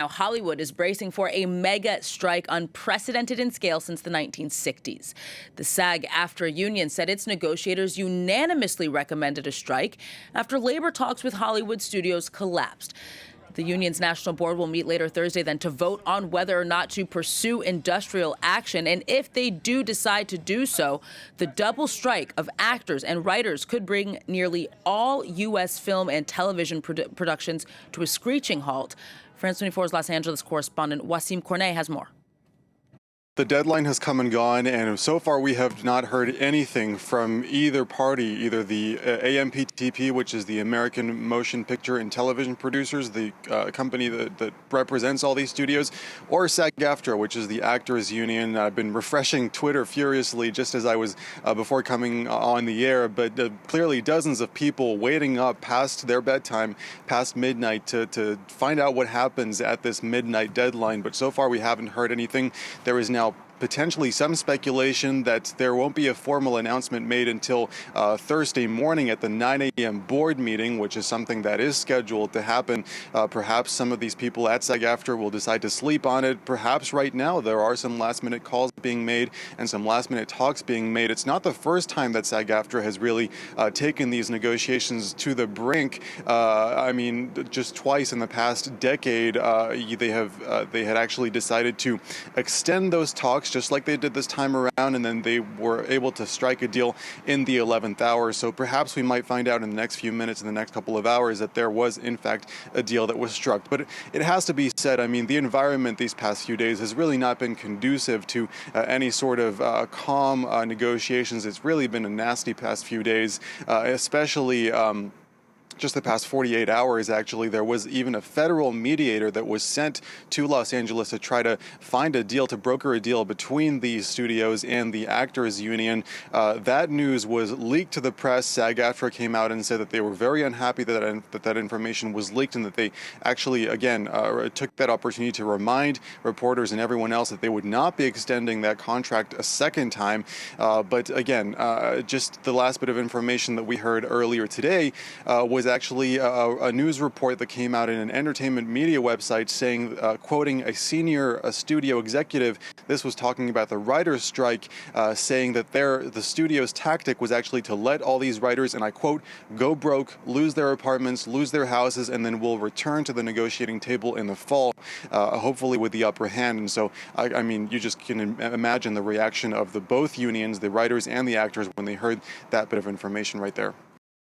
Now, Hollywood is bracing for a mega strike unprecedented in scale since the 1960s. The SAG-AFTRA union said its negotiators unanimously recommended a strike after labor talks with Hollywood studios collapsed. The union's national board will meet later Thursday then to vote on whether or not to pursue industrial action. And if they do decide to do so, the double strike of actors and writers could bring nearly all U.S. film and television productions to a screeching halt. France 24's Los Angeles correspondent Wasim Cornet has more. The deadline has come and gone, and so far we have not heard anything from either party, either the AMPTP, which is the American Motion Picture and Television Producers, the company that represents all these studios, or SAG-AFTRA, which is the actors union. I've been refreshing Twitter furiously just as I was before coming on the air, but clearly dozens of people waiting up past their bedtime, past midnight, to find out what happens at this midnight deadline. But so far we haven't heard anything. There is now potentially some speculation that there won't be a formal announcement made until Thursday morning at the 9 a.m. board meeting, which is something that is scheduled to happen. Perhaps some of these people at SAG-AFTRA will decide to sleep on it. Perhaps right now there are some last-minute calls being made and some last-minute talks being made. It's not the first time that SAG-AFTRA has really taken these negotiations to the brink. I mean, just twice in the past decade, they had actually decided to extend those talks just like they did this time around, and then they were able to strike a deal in the 11th hour. So perhaps we might find out in the next few minutes, in the next couple of hours, that there was in fact a deal that was struck. But it has to be said, I mean, the environment these past few days has really not been conducive to any sort of calm negotiations. It's really been a nasty past few days, especially just the past 48 hours, actually. There was even a federal mediator that was sent to Los Angeles to try to find a deal, to broker a deal between the studios and the actors union. That news was leaked to the press. SAG-AFTRA came out and said that they were very unhappy that information was leaked, and that they actually, again, took that opportunity to remind reporters and everyone else that they would not be extending that contract a second time. But again, just the last bit of information that we heard earlier today was actually a news report that came out in an entertainment media website saying, quoting a senior studio executive, this was talking about the writers' strike, saying that the studio's tactic was actually to let all these writers, and I quote, go broke, lose their apartments, lose their houses, and then will return to the negotiating table in the fall, hopefully with the upper hand. And so, I mean, you just can imagine the reaction of both unions, the writers and the actors, when they heard that bit of information right there.